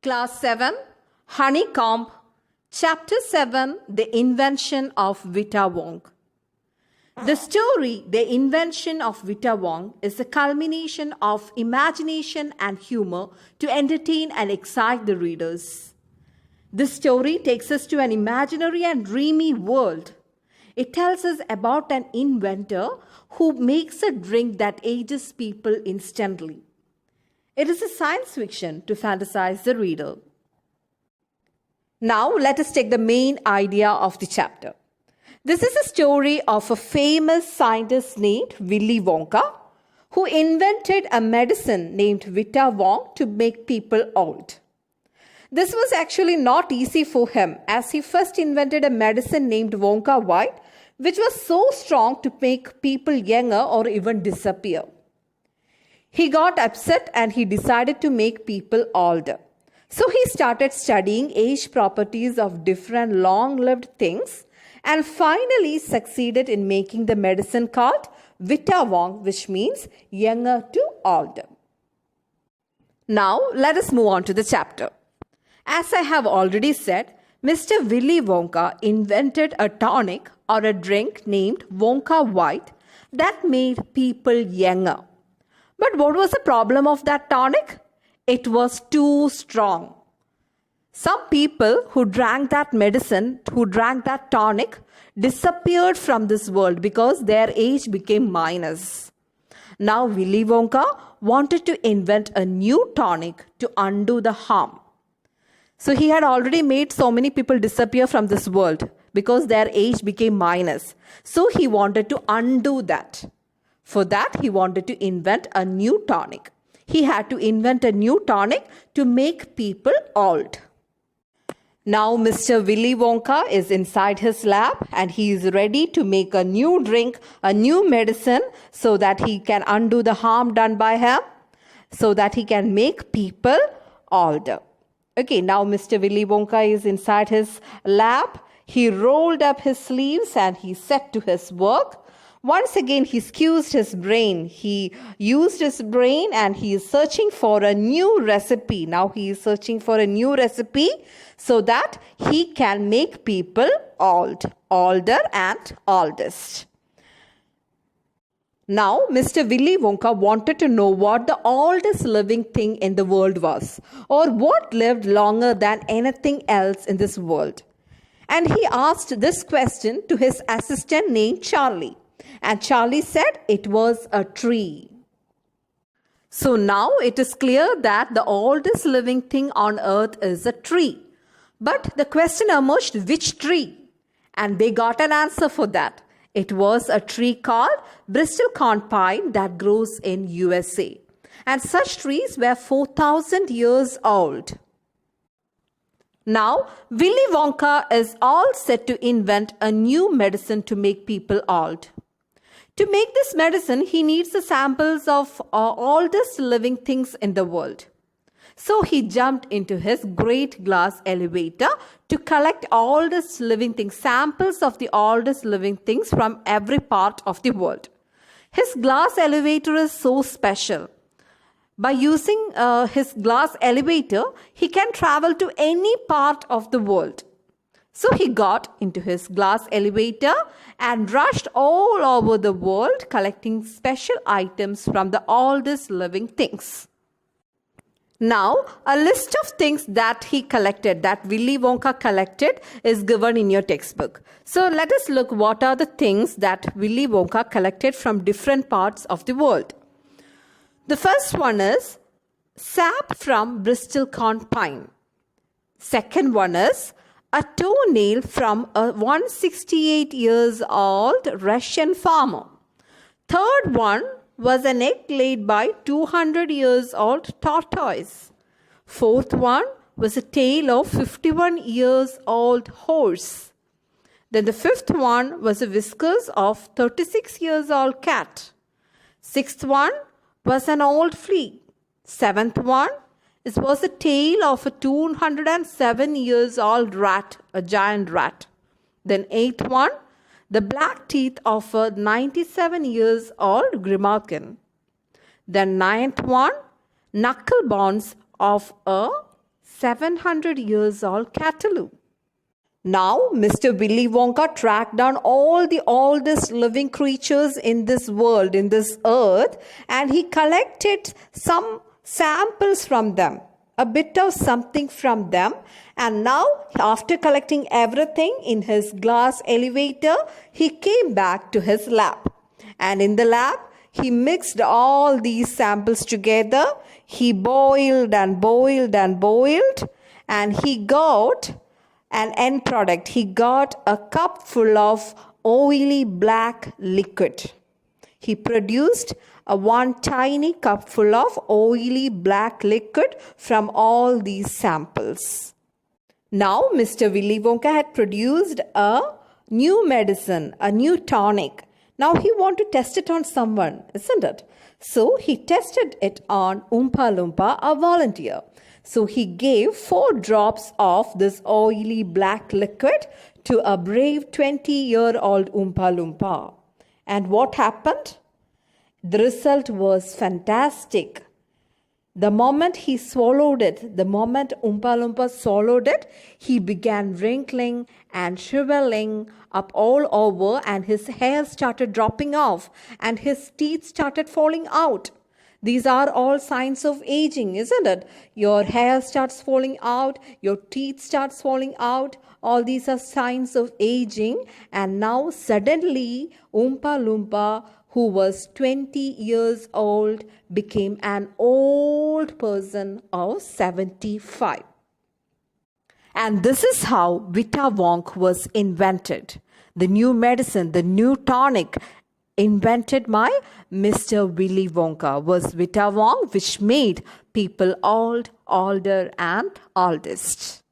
Class 7, Honeycomb, Chapter 7, The Invention of Vita-Wonk. The story, The Invention of Vita-Wonk, is a culmination of imagination and humor to entertain and excite the readers. This story takes us to an imaginary and dreamy world. It tells us about an inventor who makes a drink that ages people instantly. It is a science fiction to fantasize the reader. Now, let us take the main idea of the chapter. This is a story of a famous scientist named Willy Wonka, who invented a medicine named Vita-Wonk to make people old. This was actually not easy for him, as he first invented a medicine named Wonka White, which was so strong to make people younger or even disappear. He got upset and he decided to make people older. So he started studying age properties of different long-lived things and finally succeeded in making the medicine called Vita-Wonk, which means younger to older. Now let us move on to the chapter. As I have already said, Mr. Willy Wonka invented a tonic or a drink named Wonka White that made people younger. But what was the problem of that tonic? It was too strong. Some people who drank that medicine, who drank that tonic, disappeared from this world because their age became minus. Now Willy Wonka wanted to invent a new tonic to undo the harm. So he had already made so many people disappear from this world because their age became minus. So he wanted to undo that. For that, he wanted to invent a new tonic. He had to invent a new tonic to make people old. Now Mr. Willy Wonka is inside his lab and he is ready to make a new drink, a new medicine so that he can undo the harm done by him, so that he can make people older. Okay, now Mr. Willy Wonka is inside his lab. He rolled up his sleeves and he set to his work. Once again, he squeezed his brain. He used his brain and he is searching for a new recipe. Now he is searching for a new recipe so that he can make people old, older and oldest. Now, Mr. Willy Wonka wanted to know what the oldest living thing in the world was, or what lived longer than anything else in this world. And he asked this question to his assistant named Charlie. And Charlie said it was a tree. So now it is clear that the oldest living thing on earth is a tree. But the question emerged, which tree? And they got an answer for that. It was a tree called Bristol corn pine that grows in USA. And such trees were 4,000 years old. Now, Willy Wonka is all set to invent a new medicine to make people old. To make this medicine, he needs the samples of oldest living things in the world. So he jumped into his great glass elevator to collect oldest living things, samples of the oldest living things from every part of the world. His glass elevator is so special. By using his glass elevator, he can travel to any part of the world. So he got into his glass elevator and rushed all over the world collecting special items from the oldest living things. Now, a list of things that he collected, that Willy Wonka collected, is given in your textbook. So let us look what are the things that Willy Wonka collected from different parts of the world. The first one is sap from Bristol corn pine. Second one is a toenail from a 168 years old Russian farmer. Third one was an egg laid by 200 years old tortoise. Fourth one was a tail of 51 years old horse. Then the fifth one was the whiskers of 36 years old cat. Sixth one was an old flea. Seventh one, it was the tail of a 207 years old rat, a giant rat. Then eighth one, the black teeth of a 97 years old grimalkin. Then ninth one, knuckle bones of a 700 years old catalog. Now, Mr. Willy Wonka tracked down all the oldest living creatures in this world, in this earth, and he collected some samples from them, a bit of something from them. And now, after collecting everything in his glass elevator, he came back to his lab. And in the lab, he mixed all these samples together. He boiled and boiled and boiled, and he got an end product. He got a cup full of oily black liquid. He produced one tiny cup full of oily black liquid from all these samples. Now, Mr. Willy Wonka had produced a new medicine, a new tonic. Now he wanted to test it on someone, isn't it? So he tested it on Oompa Loompa, a volunteer. So he gave 4 drops of this oily black liquid to a brave 20-year-old Oompa Loompa. And what happened? The result was fantastic. The moment he swallowed it, the moment Oompa Loompa swallowed it, he began wrinkling and shriveling up all over, and his hair started dropping off and his teeth started falling out. These are all signs of aging, isn't it? Your hair starts falling out, your teeth starts falling out. All these are signs of aging. And now suddenly Oompa Loompa, who was 20 years old, became an old person of 75. And this is how Vita-Wonk was invented. The new medicine, the new tonic invented by Mr. Willy Wonka was Vita-Wonk, which made people old, older and oldest.